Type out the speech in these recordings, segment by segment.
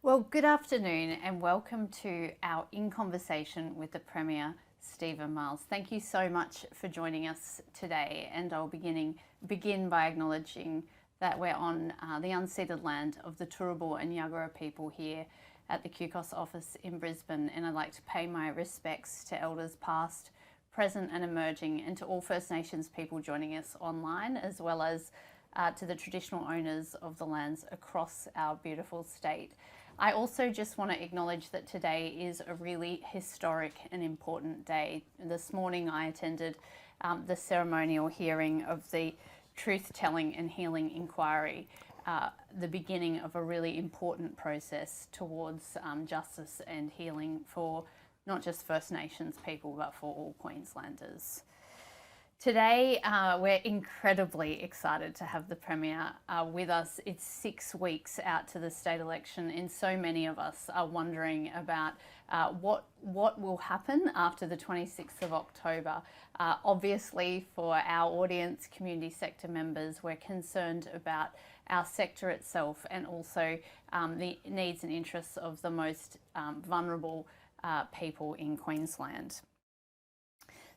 Well, good afternoon and welcome to our In Conversation with the Premier, Stephen Miles. Thank you so much for joining us today, and I'll begin by acknowledging that we're on the unceded land of the Turrbal and Yagara people here at the QCOSS office in Brisbane, and I'd like to pay my respects to elders past, present and emerging, and to all First Nations people joining us online, as well as to the traditional owners of the lands across our beautiful state. I also just want to acknowledge that today is a really historic and important day. This morning I attended the ceremonial hearing of the Truth Telling and Healing Inquiry, the beginning of a really important process towards justice and healing for not just First Nations people, but for all Queenslanders. Today, we're incredibly excited to have the Premier with us. It's 6 weeks out to the state election, and so many of us are wondering about what will happen after the 26th of October. Obviously, for our audience, community sector members, we're concerned about our sector itself and also the needs and interests of the most vulnerable people in Queensland.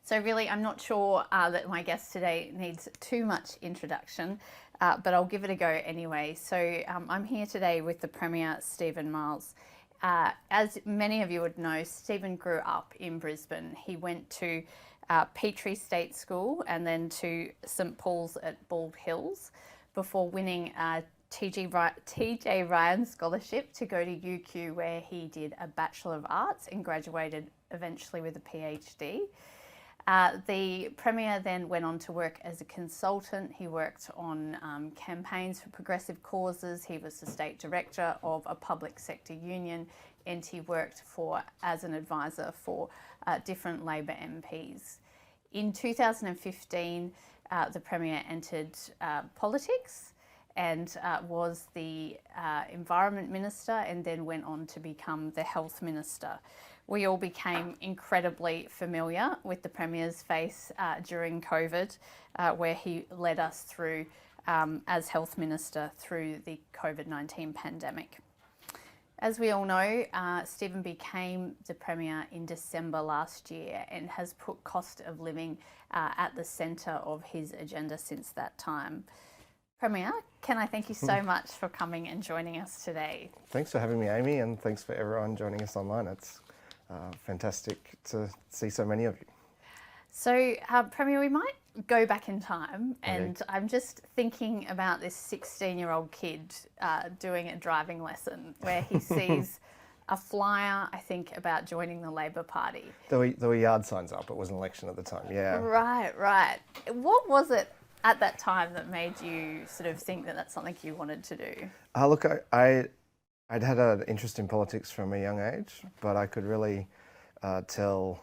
So really, I'm not sure that my guest today needs too much introduction, but I'll give it a go anyway. So I'm here today with the Premier, Stephen Miles. As many of you would know, Stephen grew up in Brisbane. He went to Petrie State School and then to St Paul's at Bald Hills before winning a TJ Ryan Scholarship to go to UQ, where he did a Bachelor of Arts and graduated eventually with a PhD. The Premier then went on to work as a consultant. He worked on campaigns for progressive causes. He was the state director of a public sector union, and he worked as an advisor for different Labor MPs. In 2015, the Premier entered politics and was the Environment Minister, and then went on to become the Health Minister. We all became incredibly familiar with the Premier's face during COVID, where he led us through, as Health Minister, through the COVID-19 pandemic. As we all know, Stephen became the Premier in December last year and has put cost of living at the centre of his agenda since that time. Premier, can I thank you so much for coming and joining us today? Thanks for having me, Amy, and thanks for everyone joining us online. It's fantastic to see so many of you. So, Premier, we might go back in time, and I'm just thinking about this 16-year-old kid doing a driving lesson where he sees a flyer, I think, about joining the Labor Party. There were yard signs up. It was an election at the time, yeah. Right. What was it at that time that made you sort of think that that's something you wanted to do? Look, I'd had an interest in politics from a young age, but I could really tell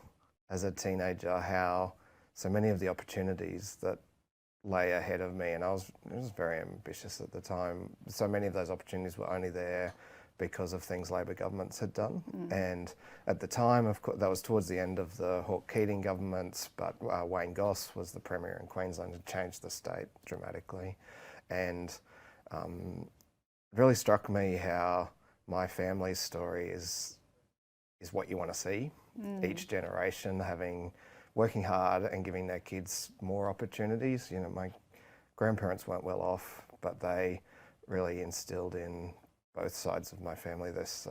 as a teenager how so many of the opportunities that lay ahead of me, and I was very ambitious at the time, so many of those opportunities were only there because of things Labor governments had done. And at the time, of course, that was towards the end of the Hawke-Keating governments, but Wayne Goss was the Premier in Queensland and changed the state dramatically. And it really struck me how my family's story is what you want to see. Each generation working hard and giving their kids more opportunities. You know, my grandparents weren't well off, but they really instilled in both sides of my family this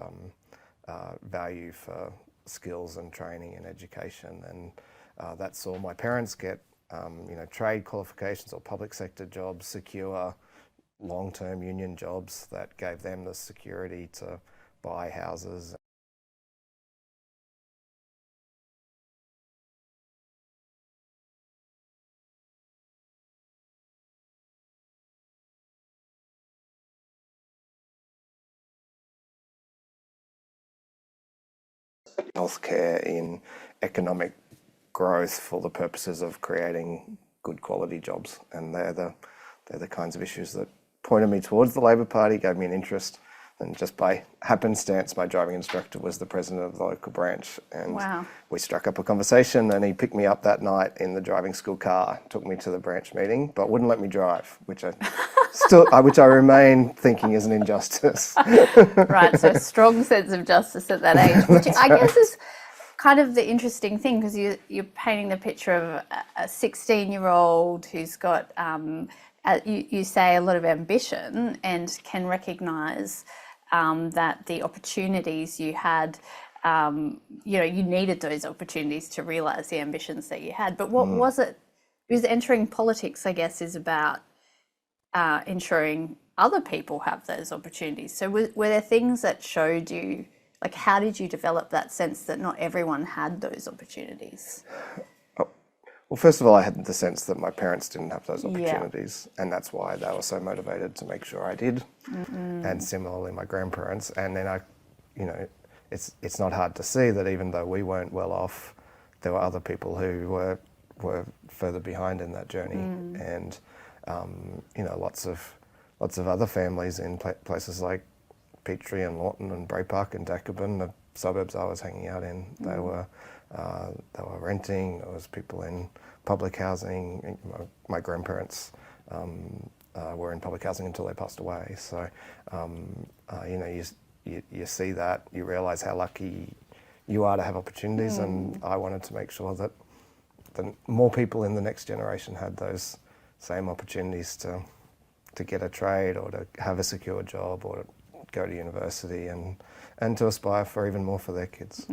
value for skills and training and education, and that saw my parents get trade qualifications or public sector jobs, secure long-term union jobs that gave them the security to buy houses. Healthcare in economic growth for the purposes of creating good quality jobs, and they're the kinds of issues that pointed me towards the Labor Party, gave me an interest And just by happenstance, my driving instructor was the president of the local branch, and Wow. we struck up a conversation, and he picked me up that night in the driving school car, took me to the branch meeting, but wouldn't let me drive, which I remain thinking is an injustice. Right, so a strong sense of justice at that age, which I guess is kind of the interesting thing, because you're painting the picture of a 16-year-old who's got, you say, a lot of ambition and can recognise that the opportunities you had, you needed those opportunities to realise the ambitions that you had. But what was it? Because entering politics, I guess, is about ensuring other people have those opportunities. So were there things that showed you, like, how did you develop that sense that not everyone had those opportunities? Well, first of all, I had the sense that my parents didn't have those opportunities, and that's why they were so motivated to make sure I did. And similarly, my grandparents. And then it's not hard to see that even though we weren't well off, there were other people who were further behind in that journey. And lots of other families in places like Petrie and Lawton and Bray Park and Dacobin, the suburbs I was hanging out in, they were renting. There was people in public housing. My grandparents were in public housing until they passed away. So, you see that, you realise how lucky you are to have opportunities, and I wanted to make sure that more people in the next generation had those same opportunities to get a trade or to have a secure job or to go to university and to aspire for even more for their kids.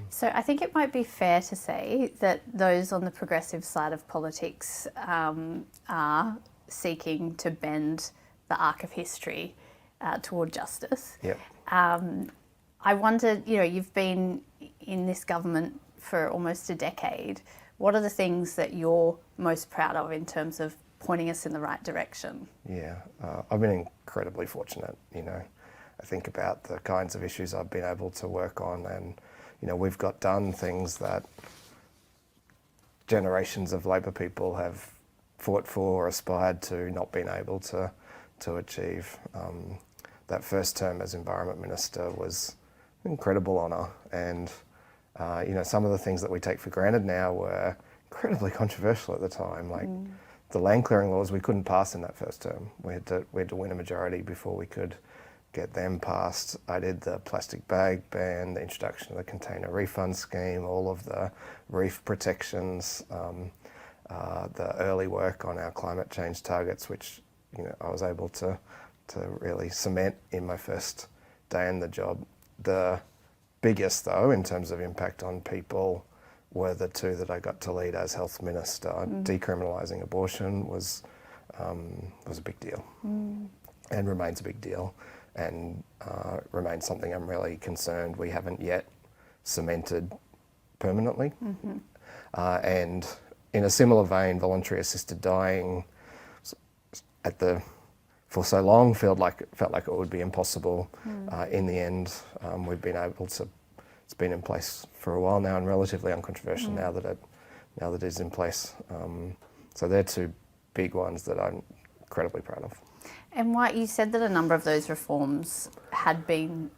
So I think it might be fair to say that those on the progressive side of politics are seeking to bend the arc of history toward justice. Yep. I wondered, you've been in this government for almost a decade. What are the things that you're most proud of in terms of pointing us in the right direction? Yeah, I've been incredibly fortunate. I think about the kinds of issues I've been able to work on, and we've got done things that generations of Labor people have fought for or aspired to, not been able to achieve. That first term as Environment Minister was an incredible honour, and some of the things that we take for granted now were incredibly controversial at the time, like the land clearing laws we couldn't pass in that first term. We had to win a majority before we could get them passed. I did the plastic bag ban, the introduction of the container refund scheme, all of the reef protections, the early work on our climate change targets, which I was able to really cement in my first day in the job. The biggest, though, in terms of impact on people, were the two that I got to lead as Health Minister. Decriminalising abortion was a big deal, and remains a big deal, and remains something I'm really concerned we haven't yet cemented permanently. And in a similar vein, voluntary assisted dying for so long felt like it would be impossible. In the end, we've been able to. It's been in place for a while now and relatively uncontroversial now that it is in place. So they're two big ones that I'm incredibly proud of. And White, you said that a number of those reforms had been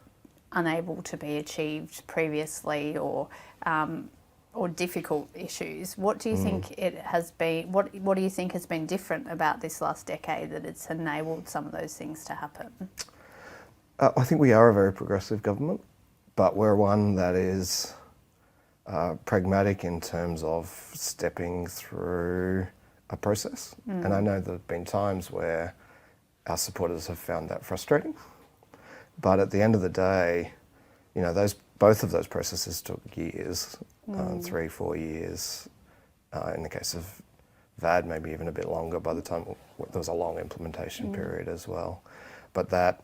unable to be achieved previously, or difficult issues. What do you think it has been? What do you think has been different about this last decade that it's enabled some of those things to happen? I think we are a very progressive government, but we're one that is pragmatic in terms of stepping through a process. And I know there have been times where our supporters have found that frustrating. But at the end of the day, both of those processes took years, 3-4 years. In the case of VAD, maybe even a bit longer by the time there was a long implementation period as well. But that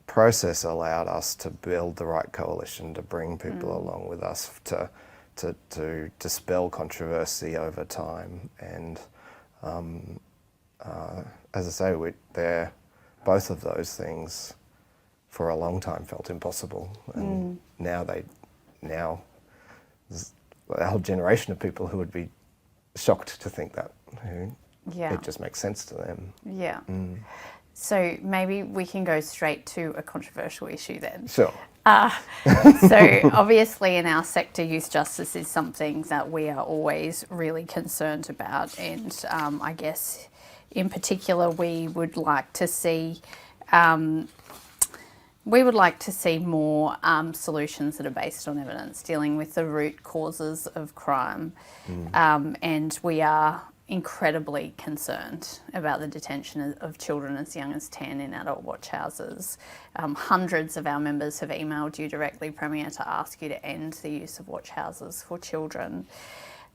process allowed us to build the right coalition, to bring people along with us, to dispel controversy over time. And as I say, both of those things for a long time felt impossible, and now there's a whole generation of people who would be shocked to think that. It just makes sense to them. Yeah. So maybe we can go straight to a controversial issue then. Sure. So obviously in our sector, youth justice is something that we are always really concerned about, and I guess in particular we would like to see more solutions that are based on evidence, dealing with the root causes of crime, and we are incredibly concerned about the detention of children as young as 10 in adult watch houses. Hundreds of our members have emailed you directly, Premier, to ask you to end the use of watch houses for children.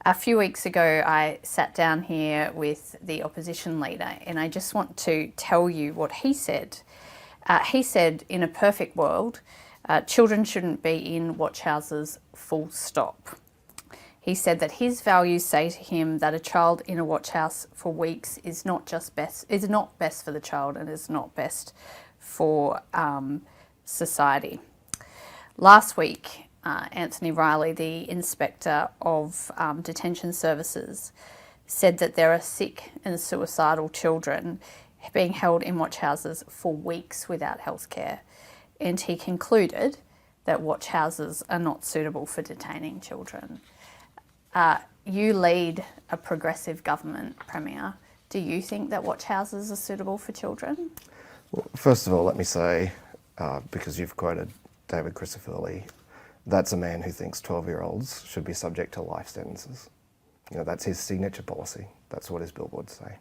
A few weeks ago, I sat down here with the opposition leader, and I just want to tell you what he said. He said, in a perfect world, children shouldn't be in watch houses, full stop. He said that his values say to him that a child in a watch house for weeks is not best for the child and is not best for society. Last week, Anthony Riley, the Inspector of Detention Services, said that there are sick and suicidal children being held in watch houses for weeks without health care, and he concluded that watch houses are not suitable for detaining children. You lead a progressive government, Premier. Do you think that watch houses are suitable for children? Well, first of all, let me say, because you've quoted David Crisafulli, that's a man who thinks 12-year-olds should be subject to life sentences. You know, that's his signature policy. That's what his billboards say.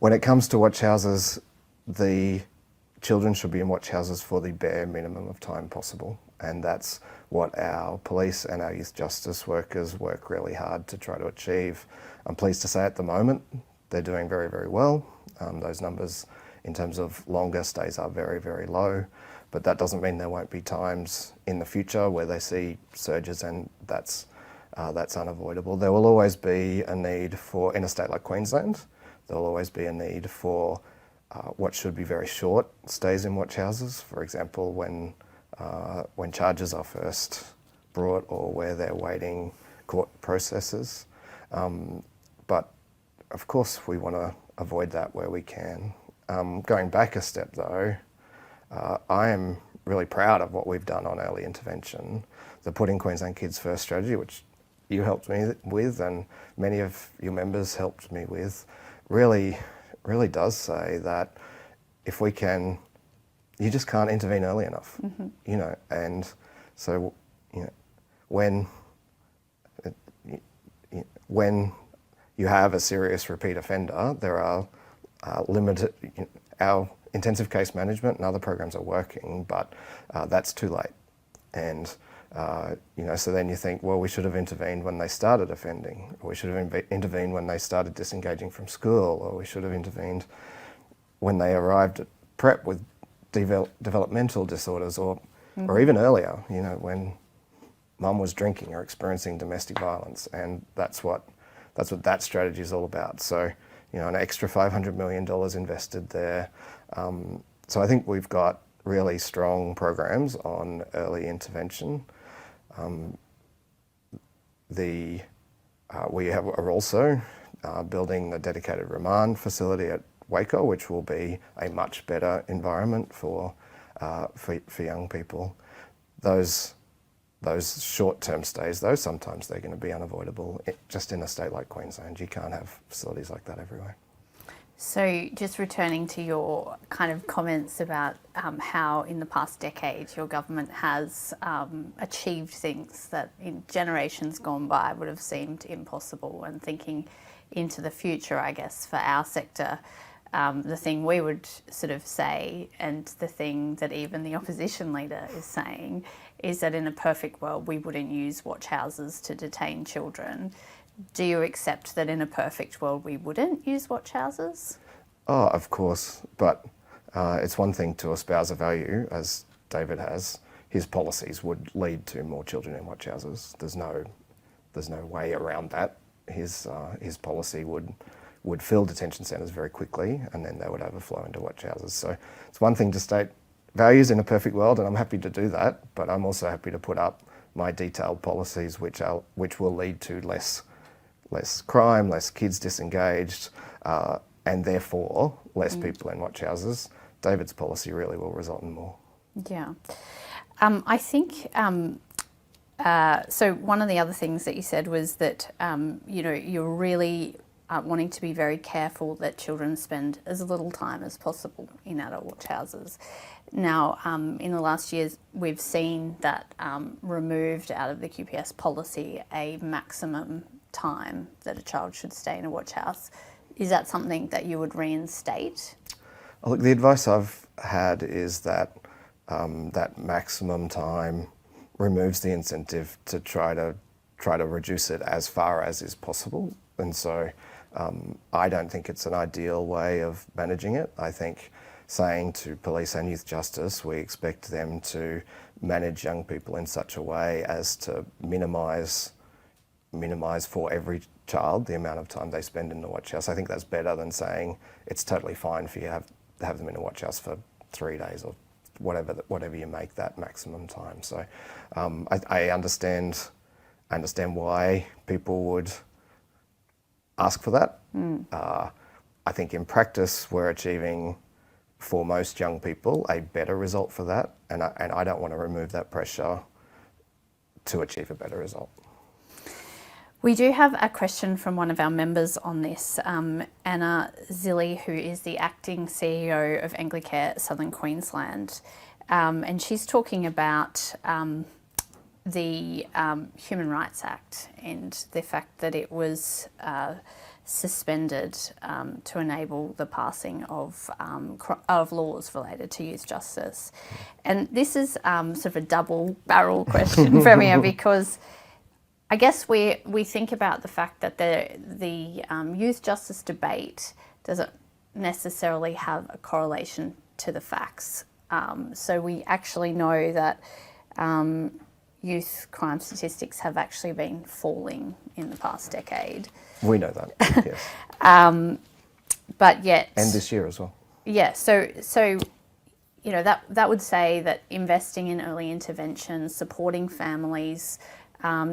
When it comes to watch houses, the children should be in watch houses for the bare minimum of time possible, and that's what our police and our youth justice workers work really hard to try to achieve. I'm pleased to say at the moment they're doing very, very well. Those numbers in terms of longer stays are very, very low, but that doesn't mean there won't be times in the future where they see surges, and that's unavoidable. There will always be a need for, in a state like Queensland, there will always be a need for what should be very short stays in watch houses. For example, when charges are first brought or where they're waiting court processes. But of course we want to avoid that where we can. Going back a step though, I am really proud of what we've done on early intervention. The Putting Queensland Kids First strategy, which you helped me with and many of your members helped me with, really does say that if we can, you just can't intervene early enough, you know, and so, you know, when you have a serious repeat offender, there are limited, our intensive case management and other programs are working, but that's too late. And, you know, so then you think, well, we should have intervened when they started offending, or we should have intervened when they started disengaging from school, or we should have intervened when they arrived at prep with developmental disorders, or even earlier, you know, when mum was drinking or experiencing domestic violence, and that's what that strategy is all about. So, you know, an extra $500 million invested there. So I think we've got really strong programs on early intervention. We are also building a dedicated remand facility at Waco, which will be a much better environment for young people. Those short-term stays, though, sometimes they're going to be unavoidable. Just in a state like Queensland, you can't have facilities like that everywhere. So just returning to your kind of comments about how in the past decade your government has achieved things that in generations gone by would have seemed impossible, and thinking into the future, I guess, for our sector, the thing we would sort of say, and the thing that even the opposition leader is saying, is that in a perfect world we wouldn't use watch houses to detain children. Do you accept that in a perfect world we wouldn't use watch houses? Oh, of course, but it's one thing to espouse a value, as David has. His policies would lead to more children in watch houses. There's no way around that. His policy would fill detention centres very quickly, and then they would overflow into watch houses. So it's one thing to state values in a perfect world, and I'm happy to do that, but I'm also happy to put up my detailed policies which will lead to less crime, less kids disengaged, and therefore less people in watch houses, David's policy really will result in more. Yeah. I think, so one of the other things that you said was that, you're really wanting to be very careful that children spend as little time as possible in adult watch houses. Now, in the last years, we've seen that removed out of the QPS policy a maximum time that a child should stay in a watch house. Is that something that you would reinstate? Look, the advice I've had is that that maximum time removes the incentive to try to reduce it as far as is possible, and so I don't think it's an ideal way of managing it. I think saying to police and youth justice, we expect them to manage young people in such a way as to minimise for every child the amount of time they spend in the watch house. I think that's better than saying it's totally fine for you to have them in a watch house for 3 days or whatever you make that maximum time. So I understand why people would ask for that. I think in practice we're achieving, for most young people, a better result for that, and I don't want to remove that pressure to achieve a better result. We do have a question from one of our members on this, Anna Zilli, who is the acting CEO of Anglicare Southern Queensland, and she's talking about the Human Rights Act and the fact that it was suspended to enable the passing of laws related to youth justice. And this is sort of a double barrel question, Premier, because I guess we think about the fact that the youth justice debate doesn't necessarily have a correlation to the facts. So we actually know that youth crime statistics have actually been falling in the past decade. We know that, yes. But yet... And this year as well. Yeah, so that would say that investing in early intervention, supporting families,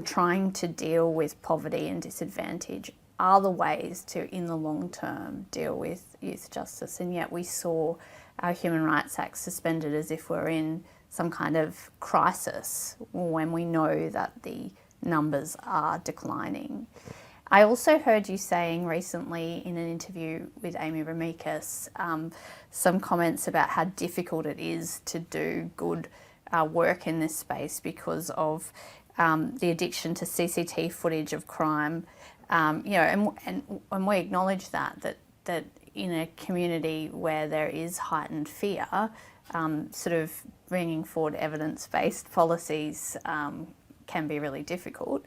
trying to deal with poverty and disadvantage are the ways to, in the long term, deal with youth justice. And yet we saw our Human Rights Act suspended as if we're in some kind of crisis when we know that the numbers are declining. I also heard you saying recently in an interview with Amy Ramikis some comments about how difficult it is to do good work in this space because of the addiction to CCTV footage of crime, and we acknowledge that in a community where there is heightened fear, sort of bringing forward evidence-based policies can be really difficult.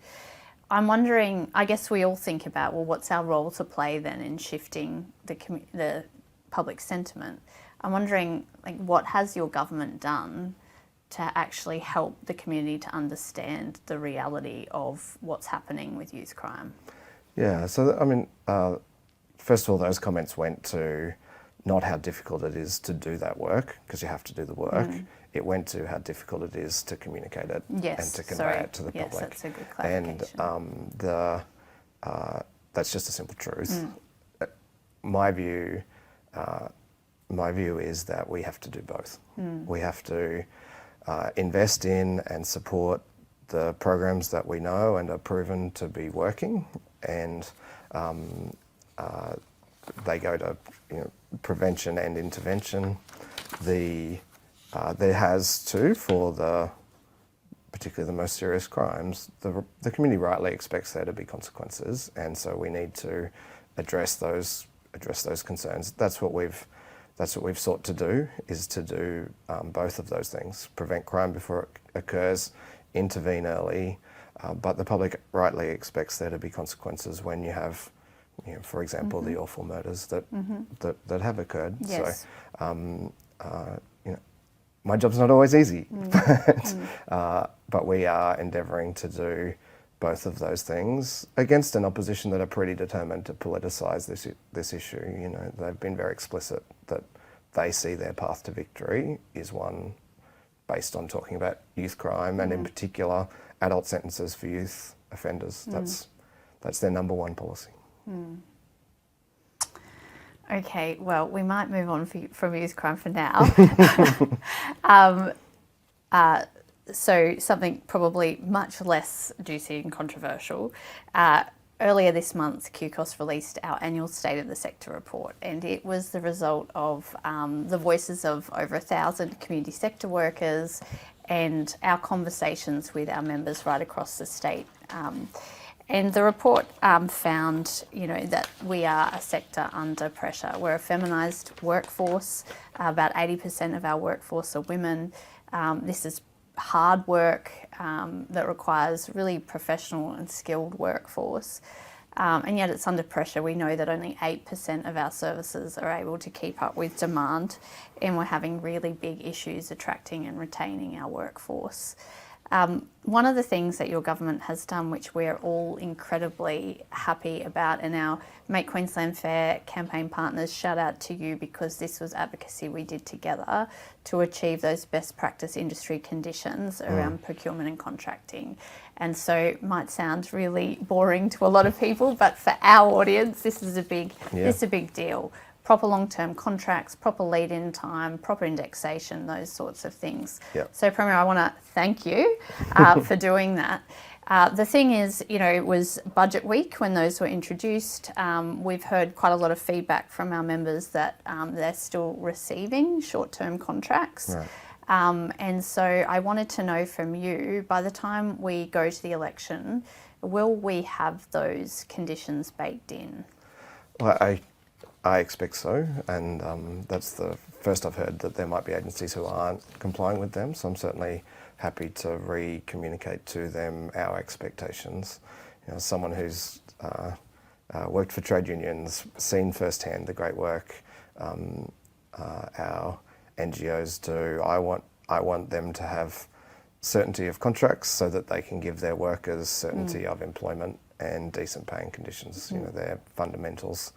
I'm wondering, I guess we all think about, well, what's our role to play then in shifting the public sentiment? I'm wondering, what has your government done to actually help the community to understand the reality of what's happening with youth crime? Yeah, so I mean, first of all, those comments went to not how difficult it is to do that work, because you have to do the work. It went to how difficult it is to communicate it and to convey it to the public. Yes, that's a good clarification. And that's just a simple truth. My view is that we have to do both. We have to invest in and support the programs that we know and are proven to be working, and they go to prevention and intervention. There has to, for particularly the most serious crimes, the community rightly expects there to be consequences, and so we need to address those concerns. That's what we've sought to do, is to do both of those things: prevent crime before it occurs, intervene early, but the public rightly expects there to be consequences when you have, for example, the awful murders that have occurred. Yes. So, my job's not always easy, but we are endeavouring to do both of those things against an opposition that are pretty determined to politicise this issue. They've been very explicit that they see their path to victory is one based on talking about youth crime and in particular adult sentences for youth offenders. That's their number one policy. Okay, well, we might move on from youth crime for now. So something probably much less juicy and controversial. Earlier this month, QCOSS released our annual State of the Sector report, and it was the result of the voices of over 1,000 community sector workers and our conversations with our members right across the state. And the report found, that we are a sector under pressure. We're a feminised workforce. About 80% of our workforce are women. This is hard work that requires really professional and skilled workforce. And yet it's under pressure. We know that only 8% of our services are able to keep up with demand, and we're having really big issues attracting and retaining our workforce. One of the things that your government has done, which we're all incredibly happy about, and our Make Queensland Fair campaign partners, shout out to you, because this was advocacy we did together to achieve those best practice industry conditions around procurement and contracting. And so it might sound really boring to a lot of people, but for our audience, this is a big deal. Proper long-term contracts, proper lead-in time, proper indexation, those sorts of things. Yep. So, Premier, I want to thank you for doing that. The thing is, it was budget week when those were introduced. We've heard quite a lot of feedback from our members that they're still receiving short-term contracts. Right. And so I wanted to know from you, by the time we go to the election, will we have those conditions baked in? Well, I expect so, and that's the first I've heard that there might be agencies who aren't complying with them, so I'm certainly happy to re-communicate to them our expectations. Someone who's worked for trade unions, seen firsthand the great work our NGOs do. I want them to have certainty of contracts so that they can give their workers certainty of employment and decent paying conditions. They're fundamentals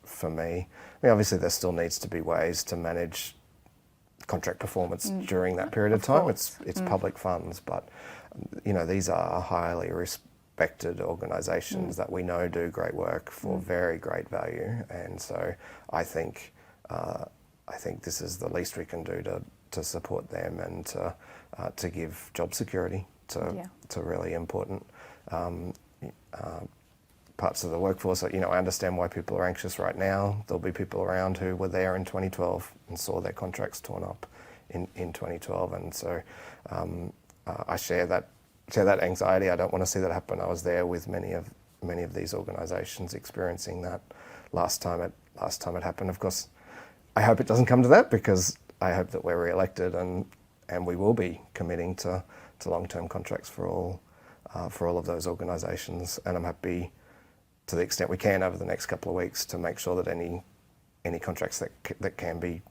for me. Obviously there still needs to be ways to manage contract performance during that period of time. It's public funds, but these are highly respected organisations that we know do great work for very great value, and so I think this is the least we can do to support them and to give job security to really important parts of the workforce. I understand why people are anxious right now. There'll be people around who were there in 2012 and saw their contracts torn up in 2012, and so I share that anxiety. I don't want to see that happen. I was there with many of these organisations experiencing that last time it happened. Of course, I hope it doesn't come to that, because I hope that we're re-elected and we will be committing to long-term contracts for all of those organisations, and I'm happy, to the extent we can over the next couple of weeks, to make sure that any contracts that can be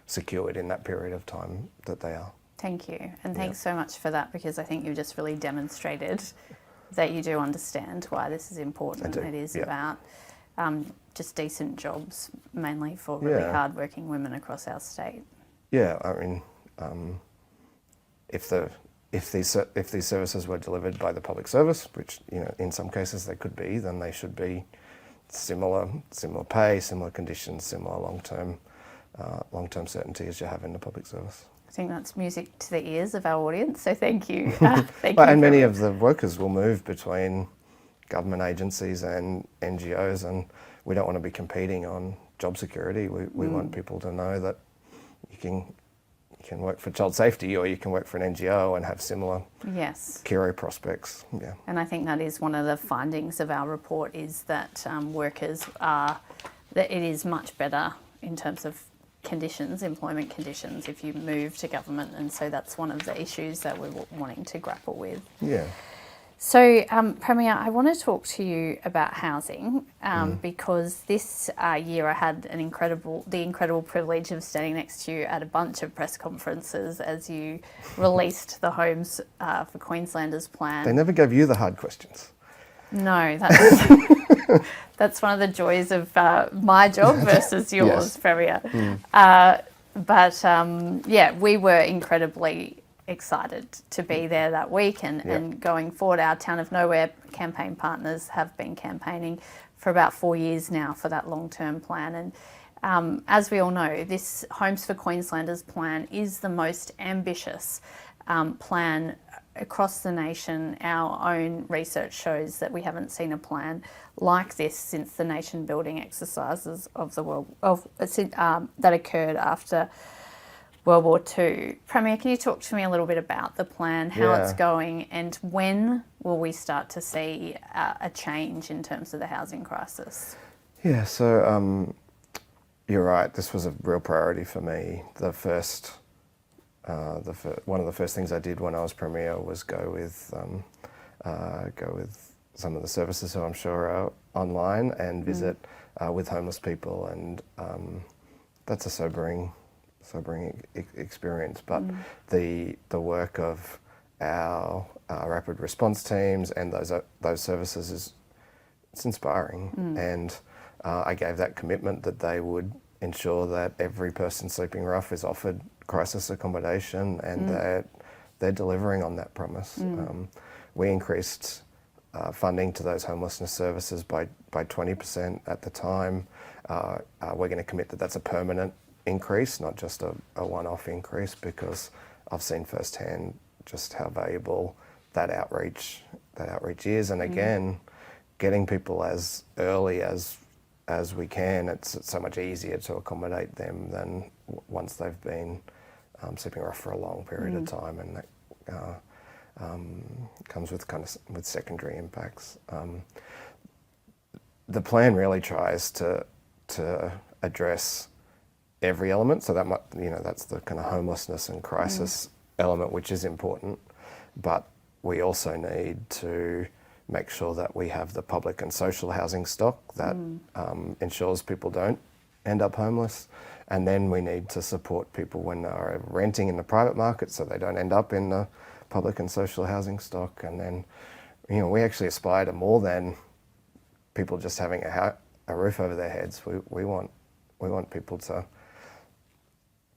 secured in that period of time, that they are. Thank you, and thanks so much for that, because I think you've just really demonstrated that you do understand why this is important. It is about just decent jobs, mainly for really hard-working women across our state. Yeah, I mean, if these services were delivered by the public service, which in some cases they could be, then they should be similar pay, similar conditions, similar long-term certainty as you have in the public service. I think that's music to the ears of our audience, so thank you. And many of the workers will move between government agencies and NGOs, and we don't want to be competing on job security. We want people to know that you can work for child safety, or you can work for an NGO and have similar career prospects. Yeah. And I think that is one of the findings of our report, is that that it is much better in terms of conditions, employment conditions, if you move to government, and so that's one of the issues that we're wanting to grapple with. Yeah. So, Premier, I want to talk to you about housing, because this year I had the incredible privilege of standing next to you at a bunch of press conferences as you released the Homes for Queenslanders plan. They never gave you the hard questions. No, that's one of the joys of my job versus yours, Premier. We were incredibly excited to be there that week, and going forward, our Town of Nowhere campaign partners have been campaigning for about 4 years now for that long-term plan. And as we all know, this Homes for Queenslanders plan is the most ambitious plan across the nation. Our own research shows that we haven't seen a plan like this since the nation-building exercises of the world that occurred after World War II. Premier, can you talk to me a little bit about the plan, how it's going, and when will we start to see a change in terms of the housing crisis? Yeah, so you're right. This was a real priority for me. One of the first things I did when I was Premier was go with some of the services who I'm sure are online and visit with homeless people, and that's a sobering experience. But the work of our rapid response teams and those services it's inspiring, and I gave that commitment that they would ensure that every person sleeping rough is offered crisis accommodation, and they're delivering on that promise. We increased funding to those homelessness services by 20% at the time. We're going to commit that that's a permanent increase, not just a one-off increase, because I've seen firsthand just how valuable that outreach is. And again, getting people as early as we can, it's so much easier to accommodate them than once they've been sleeping rough for a long period of time, and that comes with with secondary impacts. The plan really tries to address every element, so that's the kind of homelessness and crisis element, which is important, but we also need to make sure that we have the public and social housing stock that ensures people don't end up homeless. And then we need to support people when they're renting in the private market so they don't end up in the public and social housing stock. And then, we actually aspire to more than people just having a roof over their heads. We want people to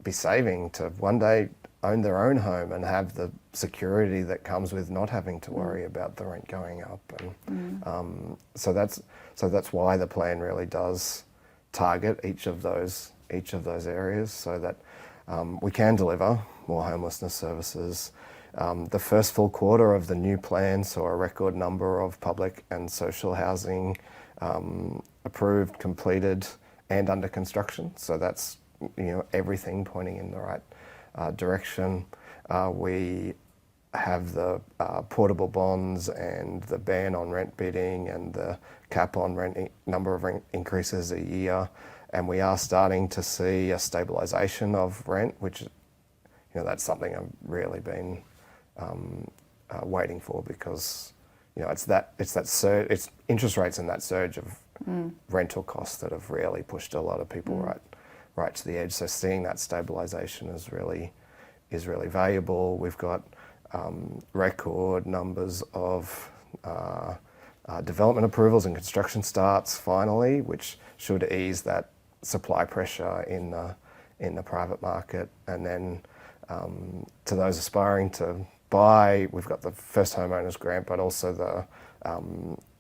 be saving to one day own their own home and have the security that comes with not having to worry about the rent going up. And so that's why the plan really does target each of those areas, so that we can deliver more homelessness services. The first full quarter of the new plan saw a record number of public and social housing approved, completed, and under construction. So that's everything pointing in the right direction. We have the portable bonds and the ban on rent bidding and the cap on number of rent increases a year, and we are starting to see a stabilisation of rent, which that's something I've really been waiting for, because it's interest rates and that surge of rental costs that have really pushed a lot of people right to the edge. So seeing that stabilisation is really valuable. We've got record numbers of development approvals and construction starts finally, which should ease that supply pressure in the private market. And then to those aspiring to buy, we've got the first homeowners grant, but also the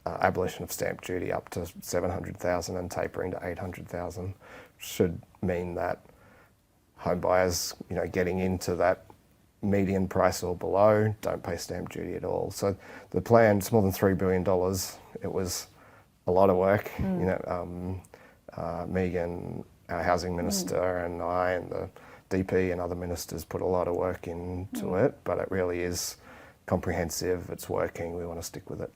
abolition of stamp duty up to $700,000 and tapering to $800,000 should mean that home buyers, getting into that median price or below don't pay stamp duty at all. So the plan, it's more than $3 billion. It was a lot of work. Megan, our housing minister, and I, and the DP and other ministers put a lot of work into it, but it really is comprehensive. It's working. We want to stick with it.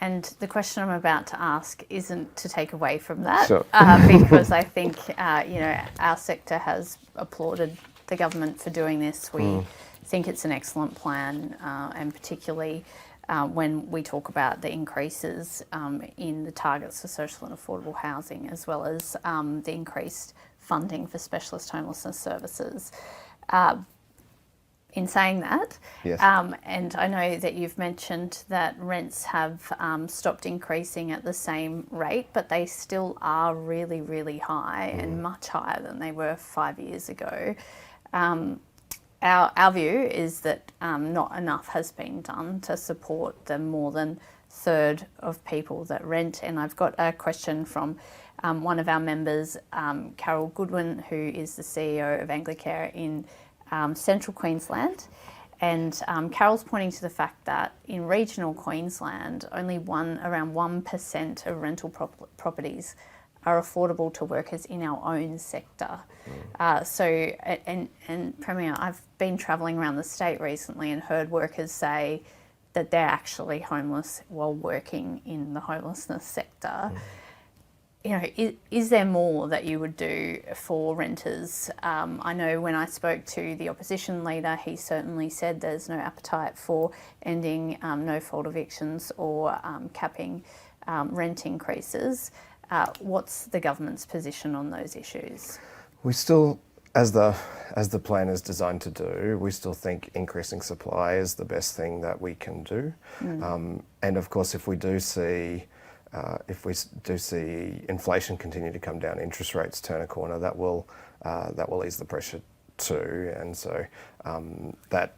And the question I'm about to ask isn't to take away from that, sure. Because I think, our sector has applauded the government for doing this. We think it's an excellent plan, and particularly when we talk about the increases in the targets for social and affordable housing, as well as the increased funding for specialist homelessness services. In saying that, yes. And I know that you've mentioned that rents have stopped increasing at the same rate, but they still are really, really high and much higher than they were 5 years ago. Our view is that not enough has been done to support the more than third of people that rent. And I've got a question from one of our members, Carol Goodwin, who is the CEO of Anglicare in Central Queensland. And Carol's pointing to the fact that in regional Queensland, only around 1% of rental properties are affordable to workers in our own sector. And Premier, I've been travelling around the state recently and heard workers say that they're actually homeless while working in the homelessness sector. You know, is there more that you would do for renters? I know when I spoke to the opposition leader, he certainly said there's no appetite for ending no-fault evictions or capping rent increases. What's the government's position on those issues? We still, as the plan is designed to do, we still think increasing supply is the best thing that we can do. And of course, if we do see inflation continue to come down, interest rates turn a corner, that will ease the pressure too. And so that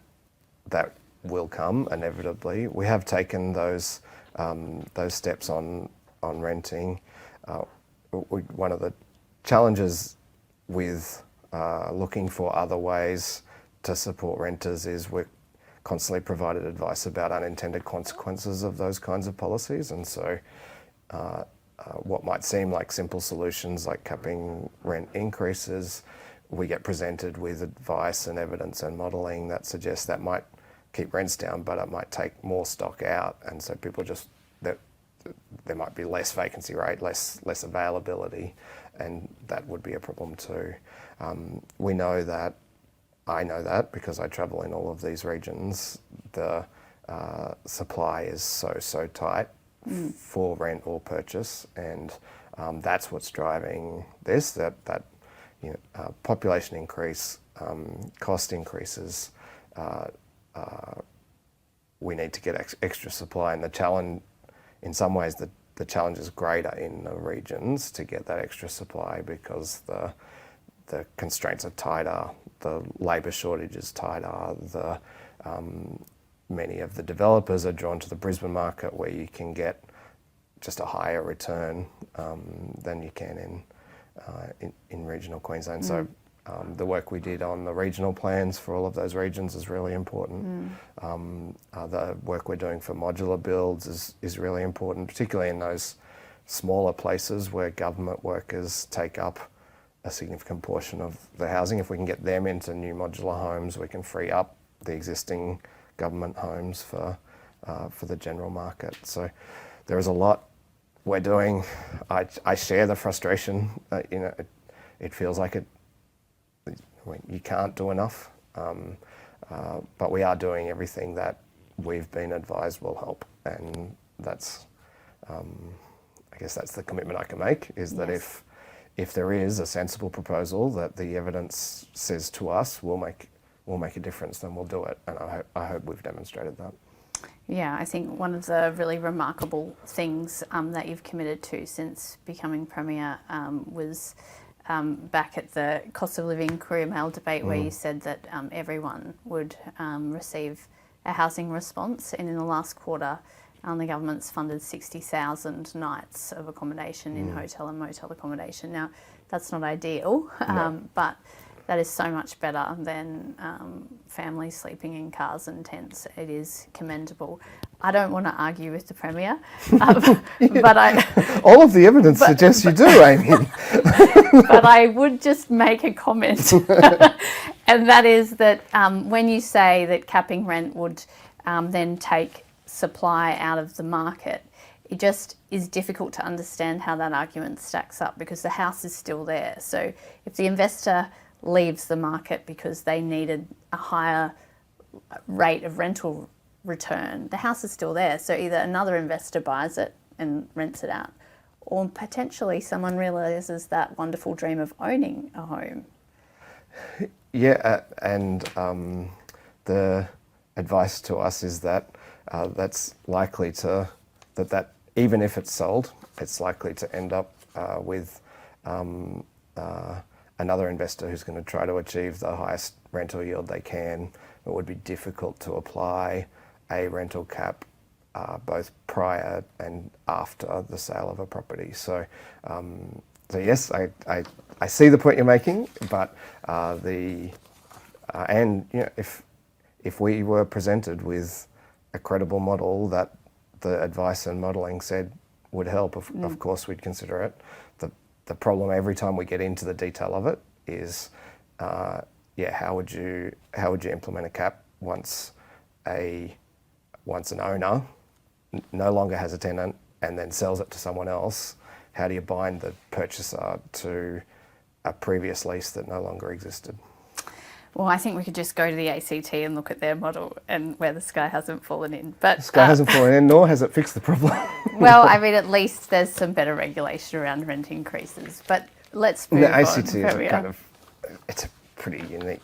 will come inevitably. We have taken those steps on renting. One of the challenges with looking for other ways to support renters is we're constantly provided advice about unintended consequences of those kinds of policies. And so what might seem like simple solutions like capping rent increases, we get presented with advice and evidence and modelling that suggests that might keep rents down, but it might take more stock out. And so people just, there might be less vacancy rate, less availability, and that would be a problem too. We know that, I know that because I travel in all of these regions, the supply is so tight for rent or purchase, and that's what's driving this, that you know, population increase, cost increases, we need to get extra supply, and the challenge, in some ways, the challenge is greater in the regions to get that extra supply because the constraints are tighter, the labour shortage is tighter, many of the developers are drawn to the Brisbane market where you can get just a higher return than you can in regional Queensland. So the work we did on the regional plans for all of those regions is really important. The work we're doing for modular builds is really important, particularly in those smaller places where government workers take up a significant portion of the housing. If we can get them into new modular homes, we can free up the existing government homes for the general market. So there is a lot we're doing. I share the frustration. You know, it feels like you can't do enough, but we are doing everything that we've been advised will help, and that's, I guess that's the commitment I can make, is that if there is a sensible proposal that the evidence says to us will make a difference, then we'll do it, and I hope we've demonstrated that. Yeah, I think one of the really remarkable things that you've committed to since becoming Premier was back at the cost of living Courier Mail debate where you said that everyone would receive a housing response, and in the last quarter the government's funded 60,000 nights of accommodation in hotel and motel accommodation. Now, that's not ideal, but that is so much better than families sleeping in cars and tents. It is commendable. I don't want to argue with the Premier, but all of the evidence suggests you do, Amy. But I would just make a comment, and that is that when you say that capping rent would then take supply out of the market, it just is difficult to understand how that argument stacks up, because the house is still there. So if the investor leaves the market because they needed a higher rate of rental return, the house is still there. So either another investor buys it and rents it out, or potentially someone realises that wonderful dream of owning a home. Yeah, and the advice to us is that that's likely to, that even if it's sold, it's likely to end up with another investor who's going to try to achieve the highest rental yield they can. It would be difficult to apply a rental cap both prior and after the sale of a property. So, so yes, I see the point you're making, but and you know, if we were presented with a credible model that the advice and modelling said would help, of course we'd consider it. The problem every time we get into the detail of it is, how would you implement a cap once an owner no longer has a tenant and then sells it to someone else? How do you bind the purchaser to a previous lease that no longer existed? Well, I think we could just go to the ACT and look at their model and where the sky hasn't fallen in. But the sky hasn't fallen in, nor has it fixed the problem. Well, I mean, at least there's some better regulation around rent increases. But let's move on. The ACT is it's a pretty unique,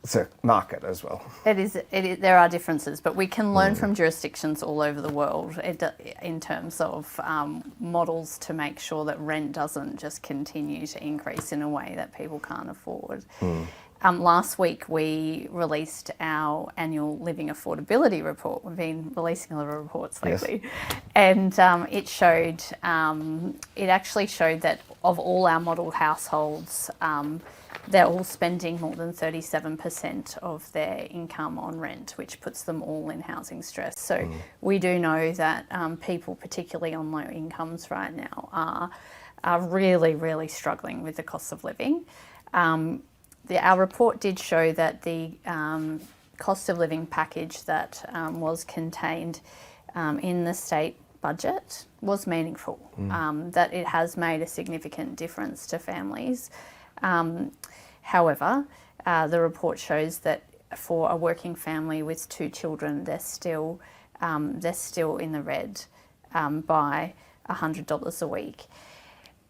it's a market as well. It is. There are differences, but we can learn from jurisdictions all over the world in terms of models to make sure that rent doesn't just continue to increase in a way that people can't afford. Last week we released our annual Living Affordability report. We've been releasing a lot of reports lately. Yes. And it actually showed that of all our model households, they're all spending more than 37% of their income on rent, which puts them all in housing stress. So we do know that people, particularly on low incomes right now, are really, really struggling with the cost of living. Our report did show that the cost of living package that was contained in the state budget was meaningful, that it has made a significant difference to families. However, the report shows that for a working family with 2 children, they're still in the red by $100 a week.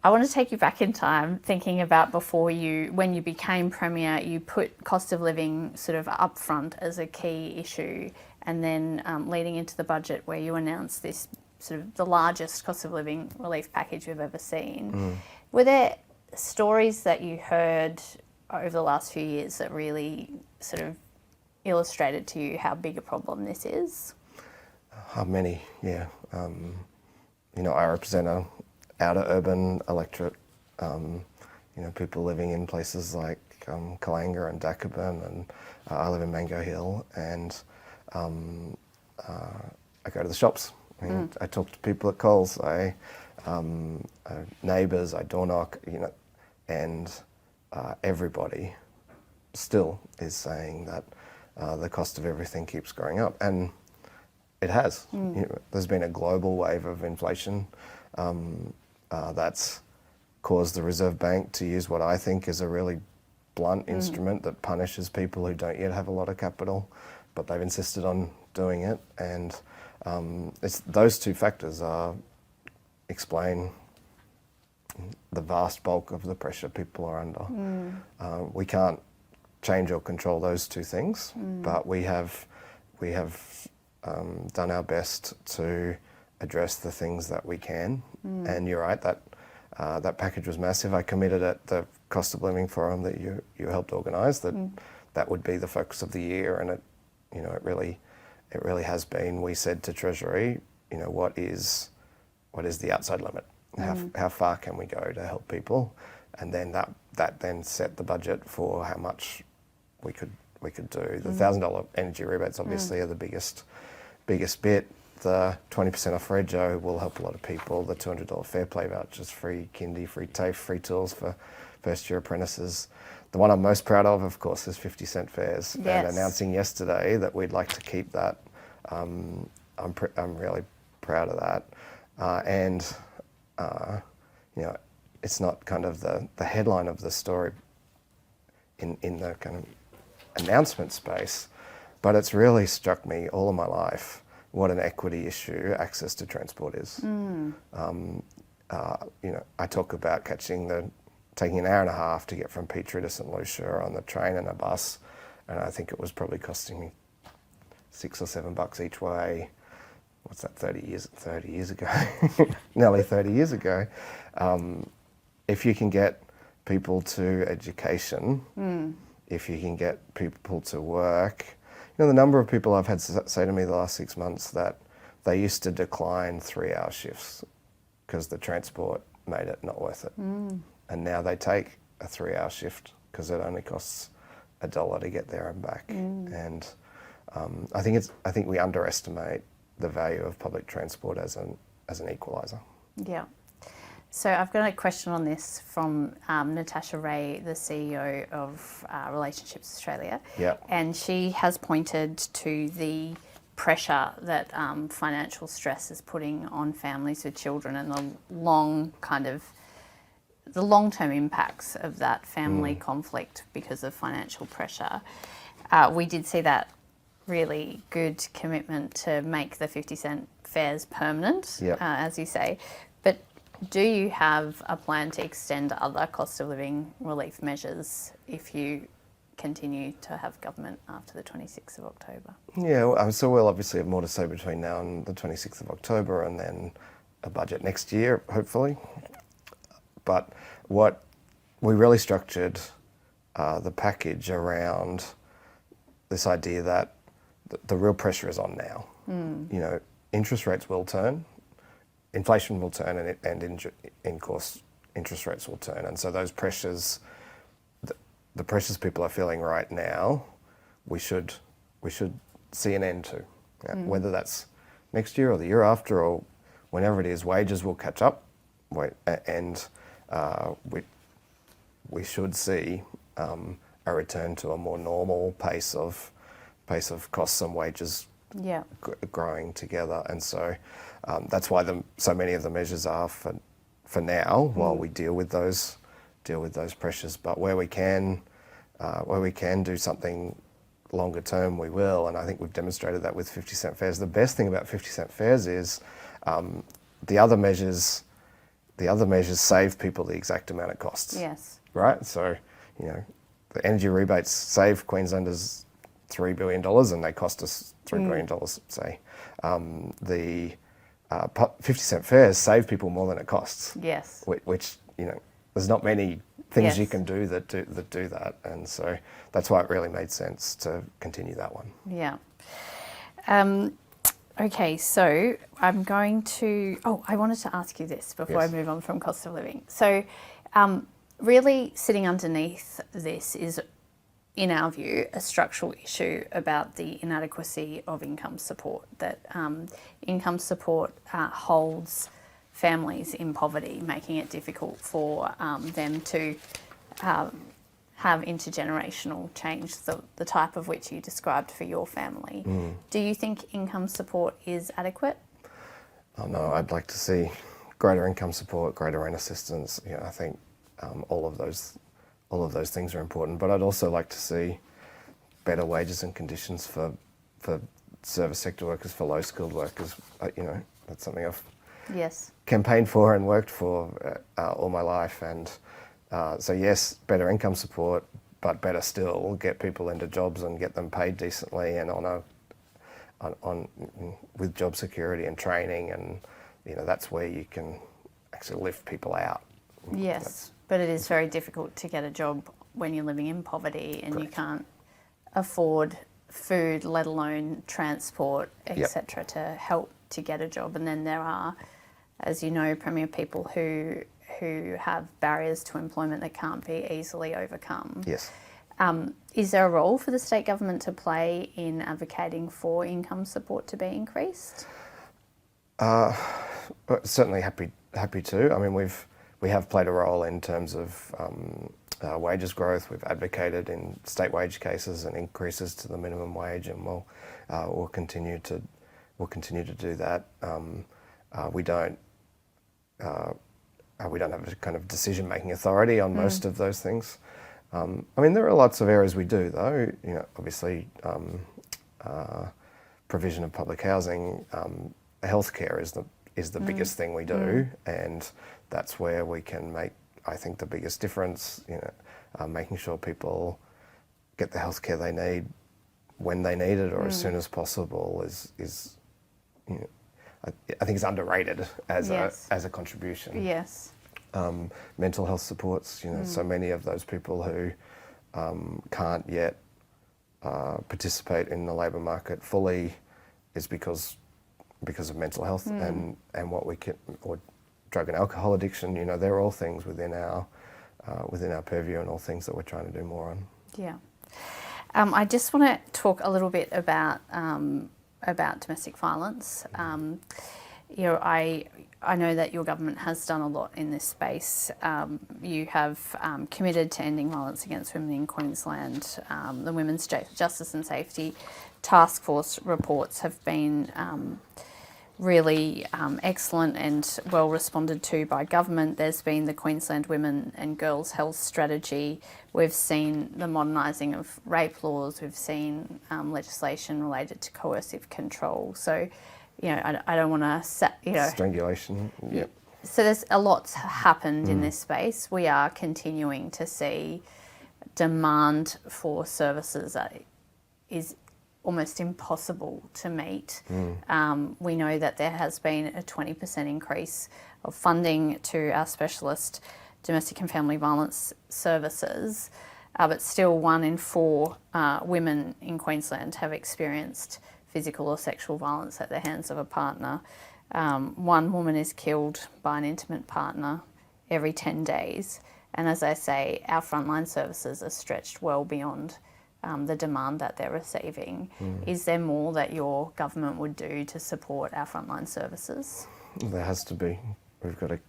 I want to take you back in time, thinking about when you became Premier, you put cost of living sort of upfront as a key issue, and then leading into the budget where you announced this sort of the largest cost of living relief package we've ever seen. Were there stories that you heard over the last few years that really sort of illustrated to you how big a problem this is? Many, yeah. I represent a outer urban electorate, people living in places like Kalanga and Dakaban, and I live in Mango Hill, and I go to the shops. I talk to people at Coles, neighbours, I door knock, and everybody still is saying that the cost of everything keeps going up, and it has. There's been a global wave of inflation that's caused the Reserve Bank to use what I think is a really blunt instrument that punishes people who don't yet have a lot of capital, but they've insisted on doing it. And it's those two factors explain the vast bulk of the pressure people are under. We can't change or control those two things, but we have done our best to address the things that we can. And you're right, that package was massive. I committed at the Cost of Living Forum that you helped organise that would be the focus of the year, and it really has been. We said to Treasury, what is the outside limit? How far can we go to help people? And then that then set the budget for how much we could do. The $1,000 energy rebates obviously are the biggest bit. The 20% off rego will help a lot of people. The $200 fair play vouchers, free kindy, free TAFE, free tools for first year apprentices. The one I'm most proud of course, is 50-cent fares. Yes. And announcing yesterday that we'd like to keep that. I'm really proud of that. It's not kind of the headline of the story in the kind of announcement space, but it's really struck me all of my life what an equity issue access to transport is. I talk about taking an hour and a half to get from Petrie to St Lucia on the train and a bus, and I think it was probably costing me $6 or $7 each way. What's that, 30 years ago? Nearly 30 years ago. If you can get people to education, if you can get people to work, the number of people I've had say to me the last 6 months that they used to decline 3-hour shifts because the transport made it not worth it. And now they take a 3-hour shift because it only costs $1 to get there and back. And I think we underestimate the value of public transport as an equaliser. Yeah. So I've got a question on this from Natasha Ray, the CEO of Relationships Australia. Yeah. And she has pointed to the pressure that financial stress is putting on families with children and the long-term impacts of that family conflict because of financial pressure. We did see that really good commitment to make the 50-cent fares permanent, as you say. But do you have a plan to extend other cost of living relief measures if you continue to have government after the 26th of October? Yeah, so we'll obviously have more to say between now and the 26th of October and then a budget next year, hopefully. But what we really structured the package around this idea that the real pressure is on now. You know, interest rates will turn, inflation will turn, and in course, interest rates will turn. And so those pressures, the pressures people are feeling right now, we should see an end to. Yeah? Whether that's next year or the year after or whenever it is, wages will catch up, and we should see a return to a more normal pace of costs and wages growing together. And so that's why so many of the measures are for now while we deal with those pressures. But where we can do something longer term, we will. And I think we've demonstrated that with 50-cent fares. The best thing about 50-cent fares is the other measures save people the exact amount it costs. Yes. Right? So, you know, the energy rebates save Queenslanders $3 billion and they cost us $3 billion, say. The 50-cent fares save people more than it costs. Yes. Which, you know, there's not many things you can do that do that. And so that's why it really made sense to continue that one. Yeah. Okay, so I'm going to... Oh, I wanted to ask you this before I move on from cost of living. So really sitting underneath this is, in our view, a structural issue about the inadequacy of income support, that income support holds families in poverty, making it difficult for them to have intergenerational change, the type of which you described for your family. Do you think income support is adequate? Oh, no, I'd like to see greater income support, greater rent assistance. You know, I think all of those things are important. But I'd also like to see better wages and conditions for service sector workers, for low skilled workers. You know, that's something I've campaigned for and worked for all my life. And so yes, better income support, but better still, get people into jobs and get them paid decently and with job security and training, and you know that's where you can actually lift people out. Yes, but it is very difficult to get a job when you're living in poverty and you can't afford food, let alone transport, etc., to help to get a job. And then there are, as you know, Premier, people who have barriers to employment that can't be easily overcome. Yes. Is there a role for the state government to play in advocating for income support to be increased? Certainly happy to. I mean, we have played a role in terms of wages growth. We've advocated in state wage cases and increases to the minimum wage, and we'll continue to do that. We don't have a kind of decision-making authority on most of those things. I mean, there are lots of areas we do, though. You know, obviously, provision of public housing, healthcare is the biggest thing we do, and that's where we can make, I think, the biggest difference. You know, making sure people get the healthcare they need when they need it or as soon as possible is you know, I think it's underrated as a contribution. Yes. Mental health supports, you know, so many of those people who can't yet participate in the labour market fully is because because of mental health and what we can, or drug and alcohol addiction. You know, they're all things within our purview and all things that we're trying to do more on. Yeah. I just want to talk a little bit about domestic violence. You know, I know that your government has done a lot in this space. You have committed to ending violence against women in Queensland. The Women's Justice and Safety Task Force reports have been really excellent and well responded to by government. There's been the Queensland Women and Girls Health Strategy. We've seen the modernising of rape laws. We've seen legislation related to coercive control. So, you know, I don't want to, you know... Strangulation, yep. So there's a lot's happened in this space. We are continuing to see demand for services that is almost impossible to meet. We know that there has been a 20% increase of funding to our specialist domestic and family violence services, but still 1 in 4 women in Queensland have experienced physical or sexual violence at the hands of a partner. 1 woman is killed by an intimate partner every 10 days. And as I say, our frontline services are stretched well beyond the demand that they're receiving. Is there more that your government would do to support our frontline services? There has to be. We've got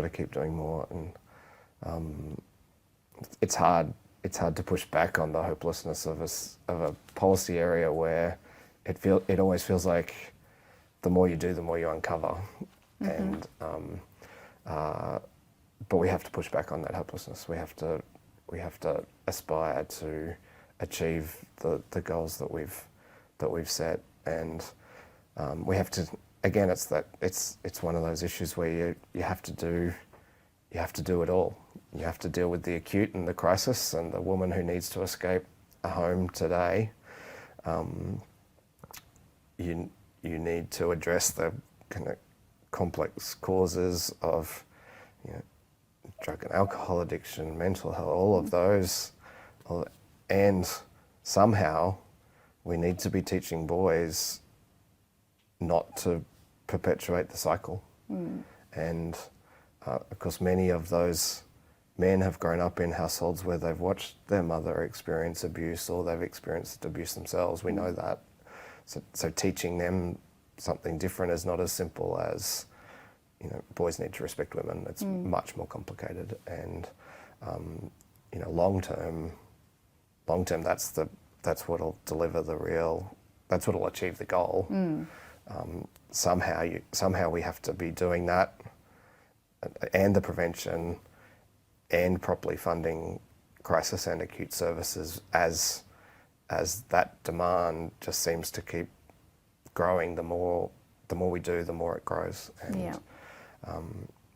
to keep doing more, and it's hard to push back on the hopelessness of a policy area where it always feels like the more you do, the more you uncover, and but we have to push back on that hopelessness. We have to aspire to achieve the goals that we've set, and we have to. Again, it's one of those issues where you have to do it all. You have to deal with the acute and the crisis, and the woman who needs to escape a home today. You need to address the kind of complex causes of, you know, drug and alcohol addiction, mental health, all of those, and somehow we need to be teaching boys not to perpetuate the cycle. And of course, many of those men have grown up in households where they've watched their mother experience abuse, or they've experienced abuse themselves. We know that. So teaching them something different is not as simple as, you know, boys need to respect women. It's much more complicated, and you know, long term, that's what'll deliver that's what'll achieve the goal. Somehow we have to be doing that, and the prevention, and properly funding crisis and acute services as that demand just seems to keep growing. The more we do, the more it grows. And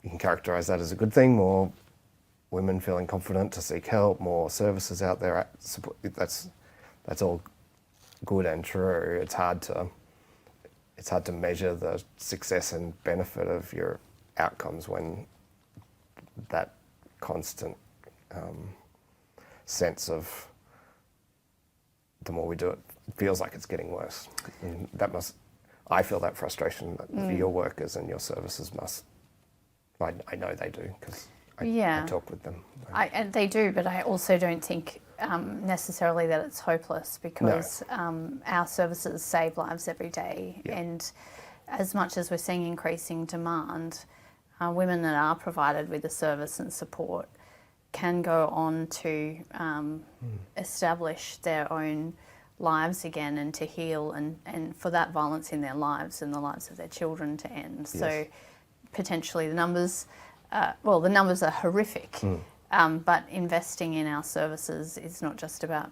you can characterise that as a good thing. More women feeling confident to seek help, more services out there. That's all good and true. It's hard to measure the success and benefit of your outcomes when that constant sense of the more we do it, feels like it's getting worse. And I feel that frustration that your workers and your services must. I know they do, because I talk with them. And they do, but I also don't think necessarily that it's hopeless, because our services save lives every day. And as much as we're seeing increasing demand, women that are provided with the service and support can go on to establish their own lives again, and to heal, and for that violence in their lives and the lives of their children to end. Yes. So potentially the numbers are horrific, but investing in our services is not just about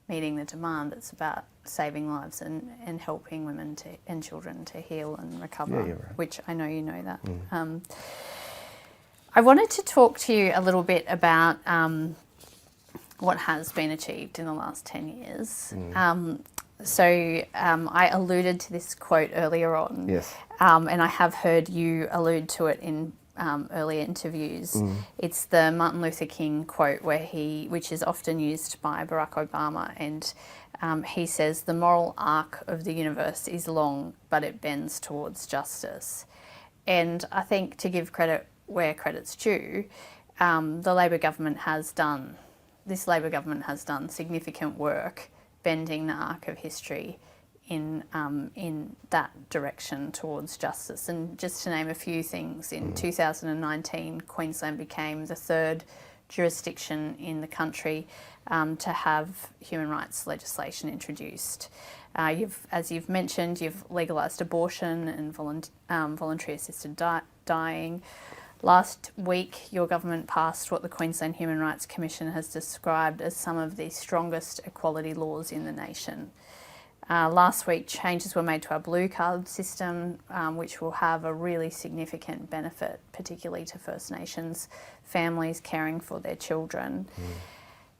meeting the demand, it's about saving lives and helping women and children to heal and recover, right. Which I know you know that. I wanted to talk to you a little bit about what has been achieved in the last 10 years. I alluded to this quote earlier on, yes. And I have heard you allude to it in earlier interviews. It's the Martin Luther King quote which is often used by Barack Obama, and he says, "The moral arc of the universe is long, but it bends towards justice." And I think, to give credit where credit's due, the Labor government has done significant work bending the arc of history in that direction towards justice. And just to name a few things, in 2019, Queensland became the third jurisdiction in the country to have human rights legislation introduced. As you've mentioned, you've legalised abortion and voluntary assisted dying. Last week, your government passed what the Queensland Human Rights Commission has described as some of the strongest equality laws in the nation. Last week, changes were made to our blue card system, which will have a really significant benefit, particularly to First Nations families caring for their children.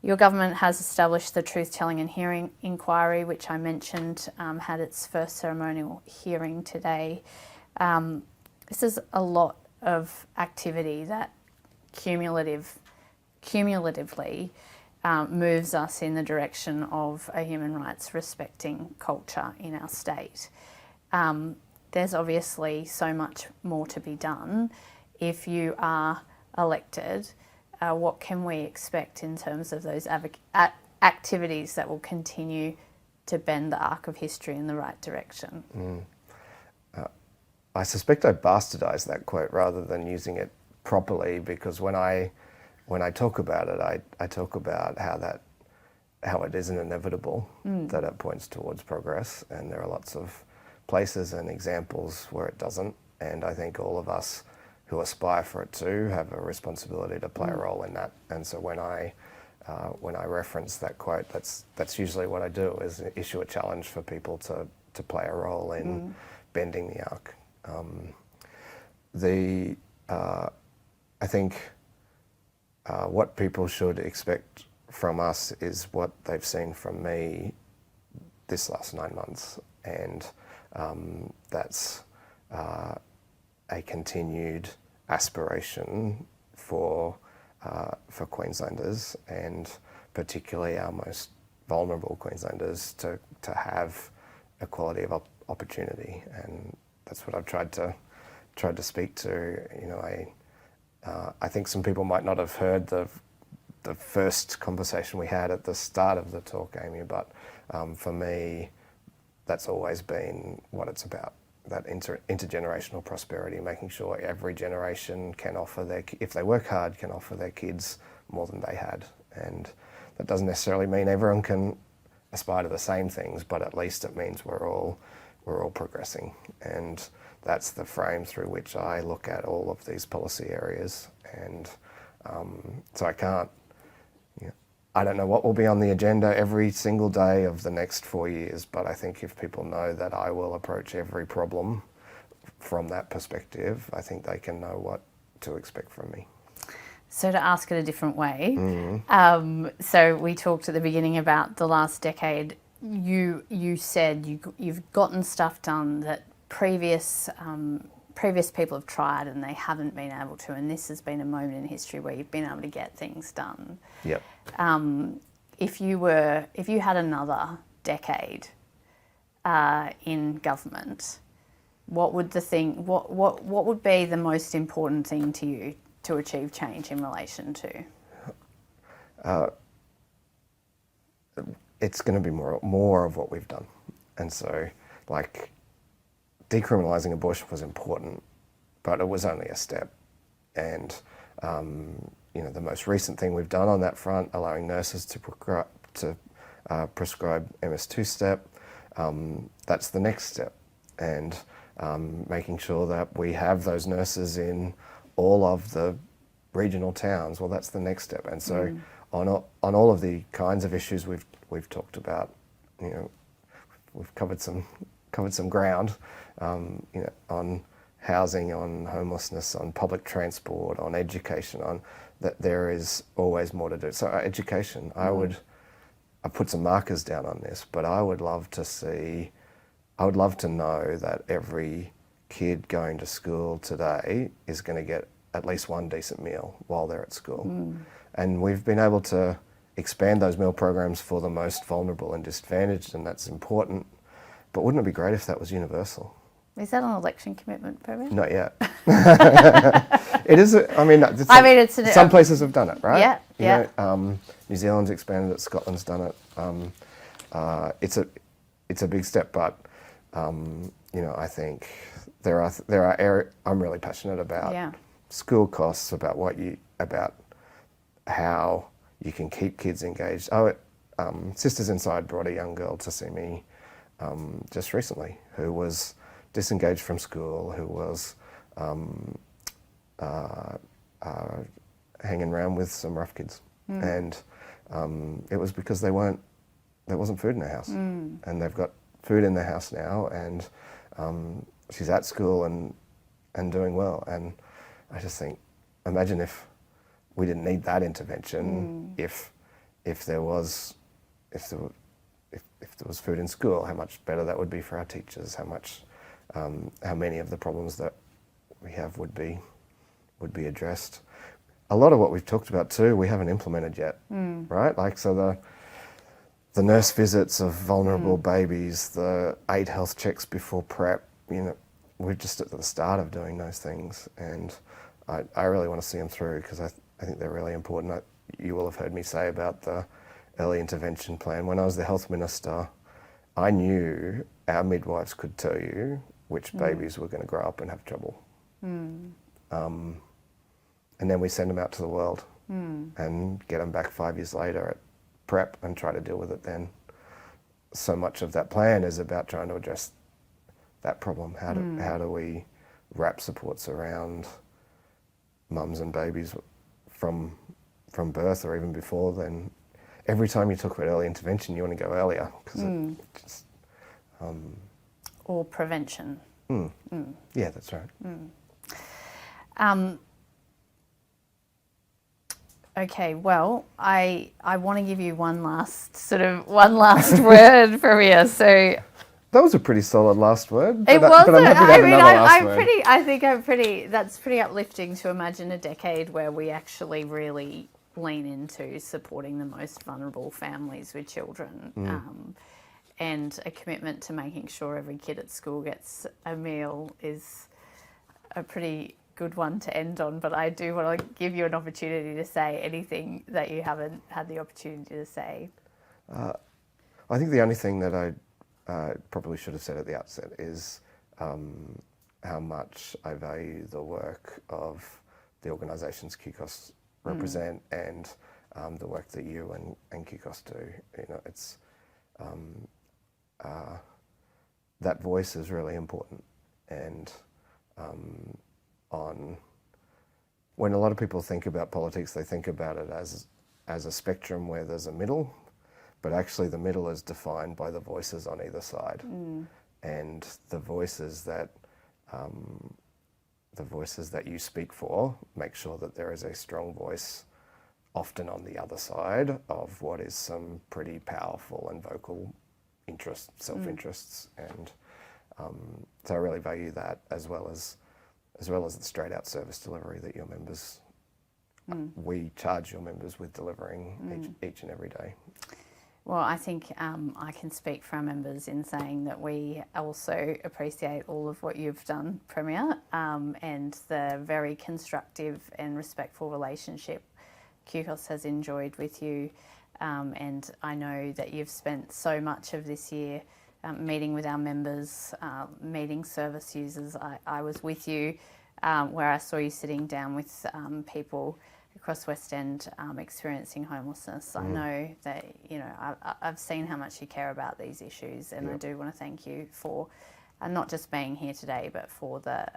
Your government has established the Truth Telling and Hearing Inquiry, which I mentioned had its first ceremonial hearing today. This is a lot of activity that cumulatively moves us in the direction of a human rights respecting culture in our state. There's obviously so much more to be done. If you are elected, what can we expect in terms of those activities that will continue to bend the arc of history in the right direction? I suspect I bastardized that quote rather than using it properly, because when I talk about it, I talk about how it isn't inevitable, that it points towards progress, and there are lots of places and examples where it doesn't. And I think all of us who aspire for it to have a responsibility to play a role in that. And so when I reference that quote, that's usually what I do, is issue a challenge for people to play a role in bending the arc. I think what people should expect from us is what they've seen from me this last 9 months, and that's a continued aspiration for Queenslanders, and particularly our most vulnerable Queenslanders, to have equality of opportunity. And that's what I've tried to speak to. You know, I think some people might not have heard the first conversation we had at the start of the talk, Amy, but for me, that's always been what it's about, that intergenerational prosperity, making sure every generation can offer if they work hard, can offer their kids more than they had. And that doesn't necessarily mean everyone can aspire to the same things, but at least it means we're all progressing. And that's the frame through which I look at all of these policy areas. And so I don't know what will be on the agenda every single day of the next 4 years, but I think if people know that I will approach every problem from that perspective, I think they can know what to expect from me. So to ask it a different way, so we talked at the beginning about the last decade. You said you've gotten stuff done that previous people have tried and they haven't been able to, and this has been a moment in history where you've been able to get things done. Yep. If you had another decade in government, what would be the most important thing to you to achieve change in relation to? It's going to be more of what we've done. And so, like, decriminalising abortion was important, but it was only a step. And the most recent thing we've done on that front, allowing nurses to prescribe MS2 step, that's the next step. And making sure that we have those nurses in all of the regional towns, well, that's the next step. And so on all of the kinds of issues we've talked about, we've covered some ground, on housing, on homelessness, on public transport, on education, on that there is always more to do. So education, I put some markers down on this, but I would love to know that every kid going to school today is going to get at least one decent meal while they're at school. And we've been able to expand those meal programs for the most vulnerable and disadvantaged, and that's important. But wouldn't it be great if that was universal? Is that an election commitment, Premier? Not yet. It is. Some places have done it, right? Yeah, New Zealand's expanded it. Scotland's done it. It's a big step, but I think there are areas I'm really passionate about. School costs, about how you can keep kids engaged. Sisters Inside brought a young girl to see me just recently who was disengaged from school, who was hanging around with some rough kids, and it was because there wasn't food in their house, and they've got food in their house now, and she's at school and doing well. And I just think, imagine if we didn't need that intervention, if there was food in school, how much better that would be for our teachers, how many of the problems that we have would be addressed. A lot of what we've talked about too, we haven't implemented yet, right? Like, so the nurse visits of vulnerable babies, the 8 health checks before prep, we're just at the start of doing those things, and I really want to see them through because I think they're really important. You will have heard me say about the early intervention plan. When I was the health minister, I knew our midwives could tell you which babies were going to grow up and have trouble. And then we send them out to the world and get them back 5 years later at prep and try to deal with it then. So much of that plan is about trying to address that problem. How do we wrap supports around mums and babies from birth or even before then? Every time you talk about early intervention, you want to go earlier because it just or prevention. Yeah, that's right. Okay, well, I want to give you one last word, Premier. So that was a pretty solid last word. It was. That's pretty uplifting to imagine a decade where we actually really lean into supporting the most vulnerable families with children, and a commitment to making sure every kid at school gets a meal is a pretty good one to end on. But I do want to give you an opportunity to say anything that you haven't had the opportunity to say. I think the only thing that I probably should have said at the outset is how much I value the work of the organisations QCOSS represent and the work that you and QCOSS do. It's that voice is really important, and when a lot of people think about politics, they think about it as a spectrum where there's a middle, but actually the middle is defined by the voices on either side, and the voices that you speak for make sure that there is a strong voice often on the other side of what is some pretty powerful and vocal interests, self-interests, and so I really value that as well as the straight out service delivery that your members, we charge your members with delivering each and every day. Well, I think I can speak for our members in saying that we also appreciate all of what you've done, Premier, and the very constructive and respectful relationship QCOSS has enjoyed with you. And I know that you've spent so much of this year meeting with our members, meeting service users. I was with you where I saw you sitting down with people across West End experiencing homelessness. I know that, I've seen how much you care about these issues, and I do want to thank you for not just being here today, but for the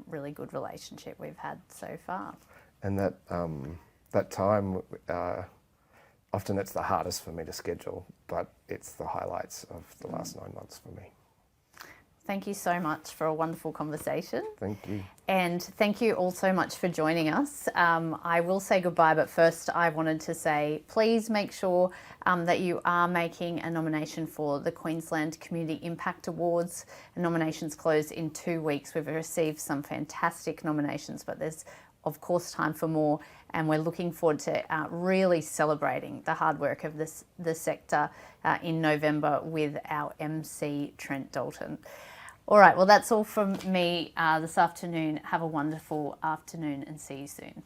really good relationship we've had so far. And that time, often it's the hardest for me to schedule, but it's the highlights of the last 9 months for me. Thank you so much for a wonderful conversation. Thank you. And thank you all so much for joining us. I will say goodbye, but first I wanted to say, please make sure that you are making a nomination for the Queensland Community Impact Awards. Nominations close in 2 weeks. We've received some fantastic nominations, but there's of course, time for more. And we're looking forward to really celebrating the hard work of the sector in November with our MC, Trent Dalton. All right, well, that's all from me this afternoon. Have a wonderful afternoon and see you soon.